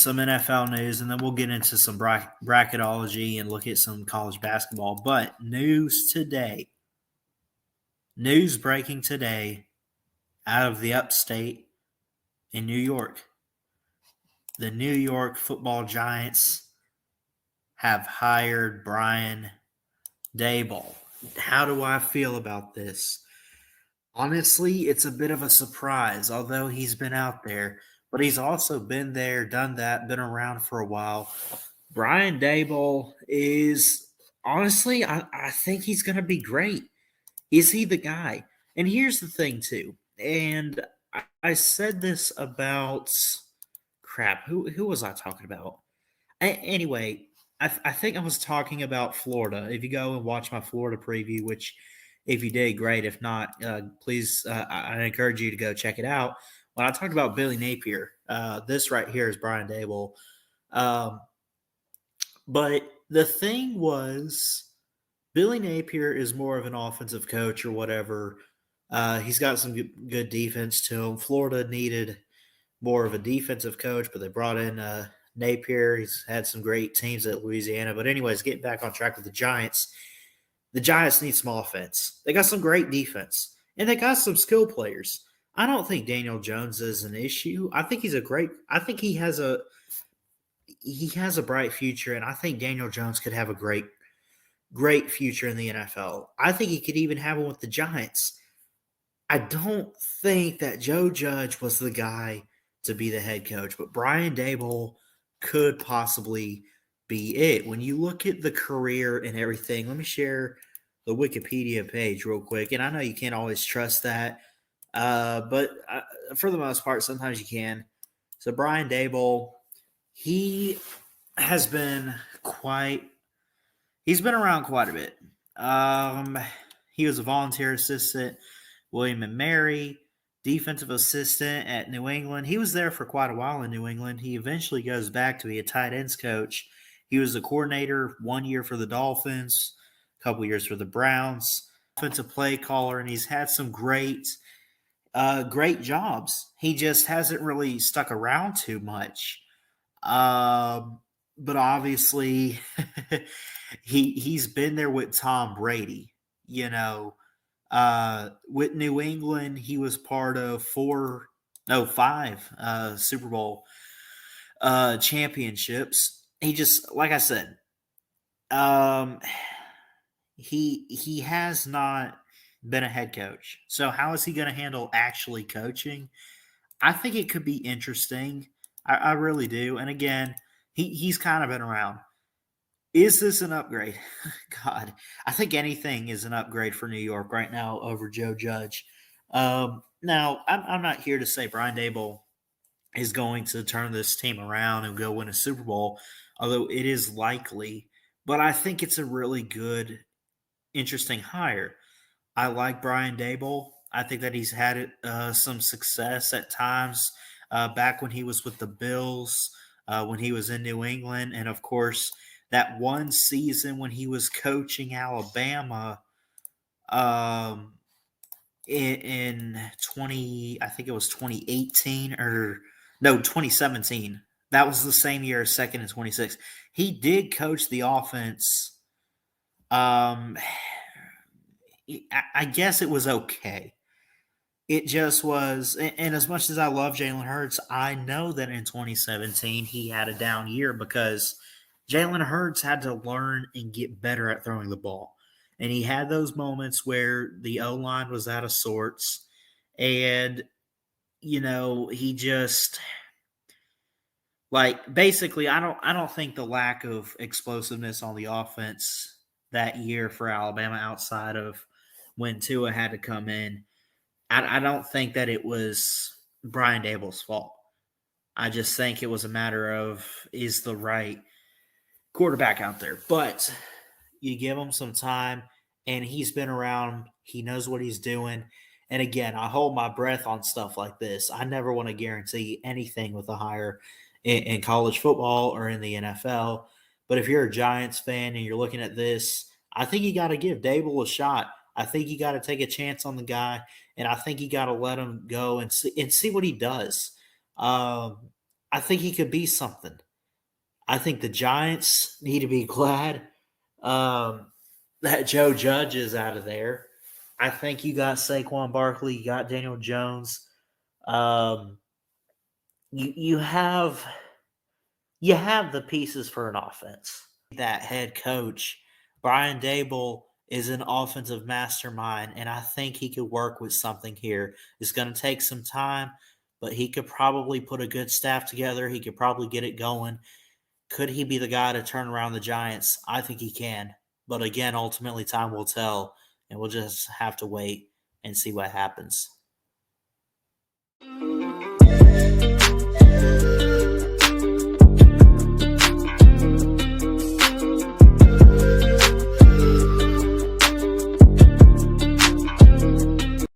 some NFL news, and then we'll get into some bracketology and look at some college basketball. But news breaking today out of the upstate in New York. The New York Football Giants have hired Brian Daboll. How do I feel about this? Honestly, it's a bit of a surprise, although he's been out there, but he's also been there, done that, been around for a while. Brian Daboll is honestly, I think he's going to be great. Is he the guy? And here's the thing, too. And I said this about crap. Who was I talking about? Anyway, I think I was talking about Florida. If you go and watch my Florida preview, which if you did, great. If not, please, I encourage you to go check it out. When I talked about Billy Napier, this right here is Brian Daboll. But the thing was, Billy Napier is more of an offensive coach or whatever. He's got some good defense to him. Florida needed more of a defensive coach, but they brought in Napier. He's had some great teams at Louisiana. But anyways, getting back on track with the Giants need some offense. They got some great defense, and they got some skill players. I don't think Daniel Jones is an issue. I think he has a bright future, and I think Daniel Jones could have a great future in the NFL. I think he could even have one with the Giants. I don't think that Joe Judge was the guy to be the head coach, but Brian Daboll could possibly be it. When you look at the career and everything, let me share the Wikipedia page real quick. And I know you can't always trust that, but for the most part, sometimes you can. So Brian Daboll, he has been he's been around quite a bit. He was a volunteer assistant, William and Mary, defensive assistant at New England. He was there for quite a while in New England. He eventually goes back to be a tight ends coach. He was a coordinator 1 year for the Dolphins, a couple years for the Browns, offensive play caller, and he's had some great jobs. He just hasn't really stuck around too much. But obviously, he's been there with Tom Brady. With New England, he was part of 5 Super Bowl championships. He just, like I said, he has not been a head coach. So how is he going to handle actually coaching? I think it could be interesting. I really do. And again, he's kind of been around. Is this an upgrade? God, I think anything is an upgrade for New York right now over Joe Judge. Now, I'm not here to say Brian Daboll is going to turn this team around and go win a Super Bowl, although it is likely. But I think it's a really good, interesting hire. I like Brian Daboll. I think that he's had some success at times back when he was with the Bills, when he was in New England, and of course – that one season when he was coaching Alabama in 2018 or no, 2017. That was the same year as second and 26. He did coach the offense. I guess it was okay. It just was, and as much as I love Jalen Hurts, I know that in 2017 he had a down year because Jalen Hurts had to learn and get better at throwing the ball. And he had those moments where the O-line was out of sorts. And, he just basically I don't think the lack of explosiveness on the offense that year for Alabama outside of when Tua had to come in, I don't think that it was Brian Daboll's fault. I just think it was a matter of is the right quarterback out there. But you give him some time, and he's been around. He knows what he's doing. And again, I hold my breath on stuff like this. I never want to guarantee anything with a hire in college football or in the NFL. But if you're a Giants fan and you're looking at this, I think you got to give Daboll a shot. I think you got to take a chance on the guy, and I think you got to let him go and see what he does. I think he could be something. I think the Giants need to be glad that Joe Judge is out of there. I think you got Saquon Barkley, you got Daniel Jones. Um, you have the pieces for an offense. That head coach, Brian Daboll, is an offensive mastermind, and I think he could work with something here. It's going to take some time, but he could probably put a good staff together. He could probably get it going. Could he be the guy to turn around the Giants? I think he can. But again, ultimately, time will tell, and we'll just have to wait and see what happens.